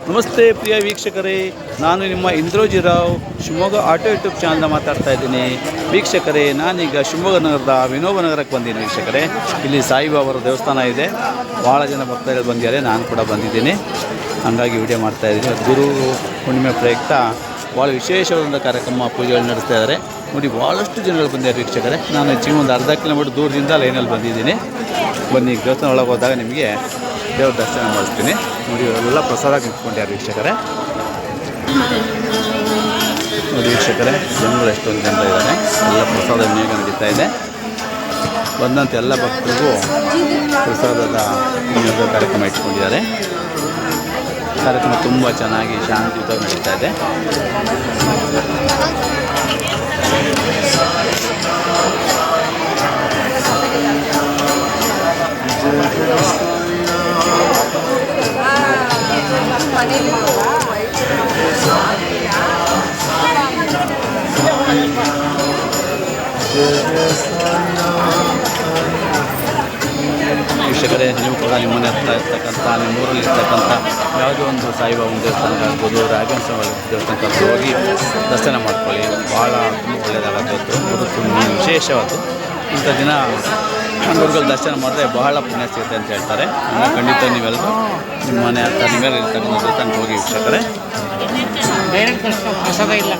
ನಮಸ್ತೆ ಪ್ರಿಯ ವೀಕ್ಷಕರೇ, ನಾನು ನಿಮ್ಮ ಇಂದ್ರೋಜಿರಾವ್ ಶಿವಮೊಗ್ಗ ಆಟೋ ಯೂಟ್ಯೂಬ್ ಚಾನಲ್ನ ಮಾತಾಡ್ತಾ ಇದ್ದೀನಿ. ವೀಕ್ಷಕರೇ, ನಾನೀಗ ಶಿವಮೊಗ್ಗ ನಗರದ ವಿನೋಬ ನಗರಕ್ಕೆ ಬಂದೀನಿ. ವೀಕ್ಷಕರೇ, ಇಲ್ಲಿ ಸಾಯಿಬಾಬಾರ ದೇವಸ್ಥಾನ ಇದೆ. ಭಾಳ ಜನ ಭಕ್ತರು ಬಂದಿದ್ದಾರೆ, ನಾನು ಕೂಡ ಬಂದಿದ್ದೀನಿ. ಹಾಗಾಗಿ ವಿಡಿಯೋ ಮಾಡ್ತಾಯಿದ್ದೀನಿ. ಗುರು ಹುಣ್ಣಿಮೆ ಪ್ರಯುಕ್ತ ಭಾಳ ವಿಶೇಷವಾದ ಕಾರ್ಯಕ್ರಮ ಪೂಜೆಗಳು ನಡೆಸ್ತಾ ಇದ್ದಾರೆ. ನೋಡಿ, ಭಾಳಷ್ಟು ಜನಗಳು ಬಂದಿದ್ದಾರೆ ವೀಕ್ಷಕರೇ. ನಾನು ಹೆಚ್ಚಿಗೆ ಒಂದು ಅರ್ಧ ಕಿಲೋಮೀಟರ್ ದೂರದಿಂದ ಲೈನಲ್ಲಿ ಬಂದಿದ್ದೀನಿ. ಬನ್ನಿ, ದೇವಸ್ಥಾನ ಒಳಗೆ ಹೋದಾಗ ನಿಮಗೆ ದೇವ್ರ ದರ್ಶನ ಮಾಡಿಸ್ತೀನಿ. ನೋಡಿ, ಇವರೆಲ್ಲ ಪ್ರಸಾದ ನಿಂತ್ಕೊಂಡಿದ್ದಾರೆ ವೀಕ್ಷಕರೇ. ನೋಡಿ ವೀಕ್ಷಕರೇ, ಜನರು ಎಷ್ಟೊಂದು ಜನರು ಇದ್ದಾರೆ. ಎಲ್ಲ ಪ್ರಸಾದ ವಿನಿಯೋಗ ನಡೀತಾ ಇದೆ. ಬಂದಂಥ ಎಲ್ಲ ಭಕ್ತರಿಗೂ ಪ್ರಸಾದದ ವಿನಿಯೋಗ ಕಾರ್ಯಕ್ರಮ ಇಟ್ಕೊಂಡಿದ್ದಾರೆ. ಕಾರ್ಯಕ್ರಮ ತುಂಬ ಚೆನ್ನಾಗಿ ಶಾಂತಿಯುತವಾಗಿ ನಡೀತಾ ಇದೆ. ವೀಕ್ಷಕರೇ, ನೀವು ಕೂಡ ನಿಮ್ಮನೆ ಹತ್ರ ಇರ್ತಕ್ಕಂಥ ನಿಮ್ಮೂರಲ್ಲಿ ಇರ್ತಕ್ಕಂಥ ಯಾವುದೋ ಒಂದು ಸಾಯಿಬಾಬನ ದೇವಸ್ಥಾನಕ್ಕೆ ಆಗ್ಬೋದು, ರಾಘವೇಂದ್ರ ದೇವಸ್ಥಾನಕ್ಕೆ ಹೋಗಿ ದರ್ಶನ ಮಾಡ್ಕೊಳ್ಳಿ. ಭಾಳ ತುಂಬ ಒಳ್ಳೆಯದಾಗತ್ತೆ. ಅದು ವಿಶೇಷವಾದ್ದು. ಇಂಥ ದಿನ ಗುರುಗಳ ದರ್ಶನ ಮಾಡಿದ್ರೆ ಬಹಳ ಪುಣ್ಯ ಸಿಗುತ್ತೆ ಅಂತ ಹೇಳ್ತಾರೆ. ಖಂಡಿತ ನೀವೆಲ್ಲರೂ ನಿಮ್ಮ ಮನೆ ಹತ್ರ ನೀವೆಲ್ಲ ಇರ್ತಕ್ಕಂಥ ದೇವಸ್ಥಾನಕ್ಕೆ ಹೋಗಿ ವೀಕ್ಷಕರೇ. ಪ್ರಸಾದ ಇಲ್ಲ.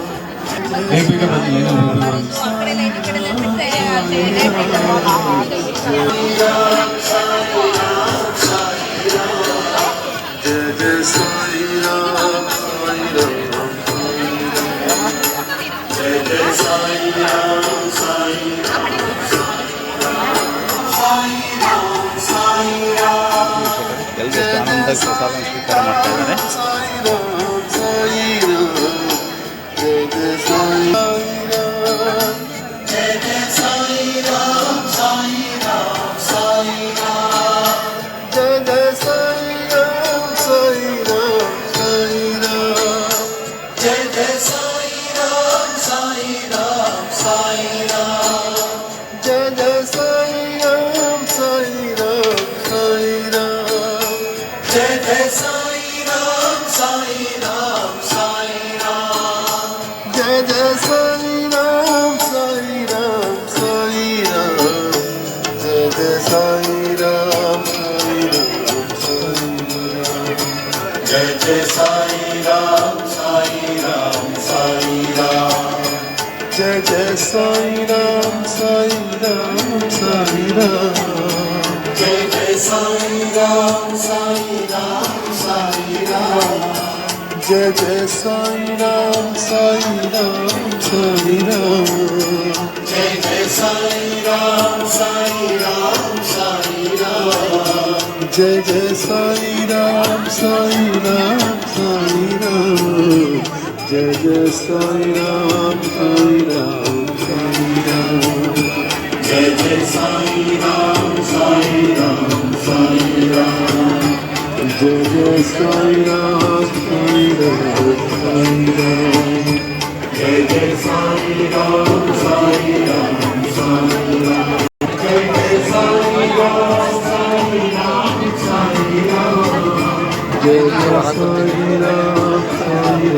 ಎಲ್ಲರೂ ಆನಂದ ಪ್ರಸಾದ ಸ್ವೀಕಾರ ಮಾಡ್ತಾ ಇದ್ದಾರೆ. Jai Jai Sai Ram, Sai Ram, Sai Ram. Jai Jai Sai Ram, Sai Ram, Sai Ram. Jai Jai Sai Ram, Sai Ram, Sai Ram. Jai Jai Sai Ram, Sai Ram, Sai Ram. Jai Jai Sai Ram, Sai Ram, Sai Ram. Jai Jai Sai Ram, Sai Ram, Sai Ram. Jai Jai Sai Ram, Sai Ram, Sai Ram. Jai Jai Sai Ram, Sai Ram, Sai Ram. Jai Jai Sai Ram, Sai Ram, Sai Ram. Jai Jai Sai Ram, Sai Ram, Sai Ram. Jai Jai Sai Ram, Sai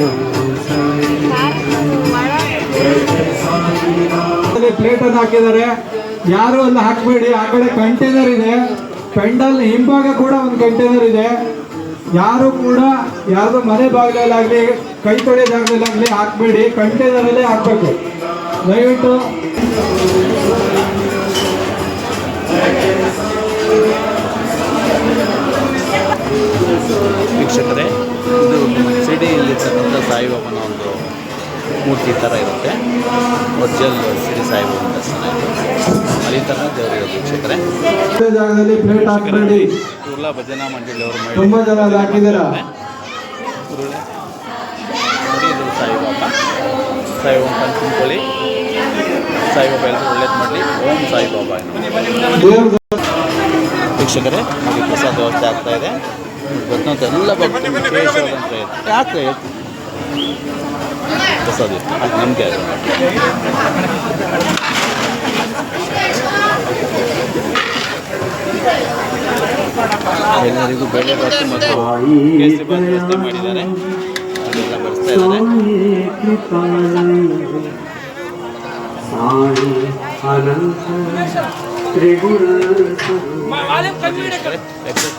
Ram. Plate ಅನ್ನು ಹಾಕಿದ್ದಾರೆ. ಯಾರು ಅಲ್ಲಿ ಹಾಕಬೇಡಿ. ಆ ಕಡೆ container ಇದೆ. ಪೆಂಡಲ್ ಹಿಂಭಾಗ ಕೂಡ ಒಂದು ಕಂಟೈನರ್ ಇದೆ. ಯಾರು ಕೂಡ ಯಾರ್ದು ಮನೆ ಬಾಗಿಲಲ್ಲಾಗಲಿ ಕೈ ತೊಳೆಯೋ ಜಾಗದಲ್ಲಾಗಲಿ ಹಾಕಬೇಡಿ. ಕಂಟೈನರಲ್ಲೇ ಹಾಕಬೇಕು ದಯವಿಟ್ಟು. ವೀಕ್ಷಕರೇ, ಇದು ಸಿಡಿಯಲ್ಲಿರ್ತಕ್ಕಂಥ ಸಾಯಿಬಾಬನ ಒಂದು ಮೂರ್ತಿ ಥರ ಇರುತ್ತೆ. ಒರಿಜಿನಲ್ ಸಿಡಿ ಸಾಯಿಬಾಬನ ದರ್ಶನ ಇದೆ. ಅಲ್ಲಿ ಥರ ದೇವರಿರೋದು ವೀಕ್ಷಕರೇ. ಜಾಗದಲ್ಲಿ ಪ್ಲೇಟ್ ಹಾಕಬೇಡಿ. ಕುರುಳ ಭಜನಾ ಮಂಡಳಿಯವರು ತುಂಬ ಜನ ಹಾಕಿದ್ದೀರಾ. ಕುರುಳೆ ನೋಡಿ, ಇದು ಸಾಯಿಬಾಬಾ. ಸಾಯಿಬಾಬಾ ತುಂಬಿಕೊಳ್ಳಿ. ಸಾಯಿಬಾಬಾ ಎಲ್ಲರೂ ಒಳ್ಳೇದು ಮಾಡಲಿ. ಓಂ ಸಾಯಿಬಾಬಾ. ವೀಕ್ಷಕರೇ, ನೋಡಿ ಪ್ರಸಾದ ವ್ಯವಸ್ಥೆ ಆಗ್ತಾ ಇದೆ. ಗೊತ್ತಂತ ಎಲ್ಲ ಭಕ್ತರು ವಿಶೇಷವಾದಂಥ ಯಾಕೆ ಪ್ರಸಾದ ಅದು ನಮಗೆ ಅದು. ಎಲ್ಲರಿಗೂ ಬೇಳೆ ಬಾತು ಮತ್ತು ಕೇಸರಿ ಬಾತ್ ವ್ಯವಸ್ಥೆ ಮಾಡಿದ್ದಾರೆ. ಅದೆಲ್ಲ ಬರೆಸ್ತಾ ಇದ್ದಾರೆ.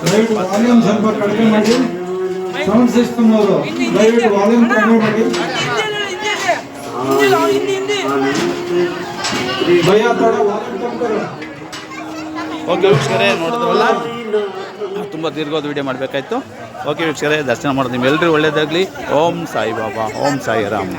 ದಯವಿಟ್ಟು ವಾಲ್ಯೂಮ್ ಸ್ವಲ್ಪ ಕಡಿಮೆ ಮಾಡಿ. ಸೌಂಡ್ ಸಿಸ್ಟಮ್ ಅವರು ದಯವಿಟ್ಟು ವಾಲ್ಯೂಮ್ ಕಡಿಮೆ ಮಾಡಿ. ಭಯ ಥೋಡ ವಾಲ್ಯೂಮ್ ಕಮ್ ಕರೋ. ಓಕೆ ವೀಕ್ಷಕರೇ, ನೋಡಿದ್ರಲ್ಲ, ತುಂಬ ದೀರ್ಘವಾದ ವಿಡಿಯೋ ಮಾಡಬೇಕಾಯ್ತು. ಓಕೆ ವೀಕ್ಷಕರೇ, ದರ್ಶನ ಮಾಡೋದು ನಿಮ್ಮೆಲ್ಲರಿಗೂ ಒಳ್ಳೆಯದಾಗಲಿ. ಓಂ ಸಾಯಿಬಾಬಾ, ಓಂ ಸಾಯಿರಾಮ್.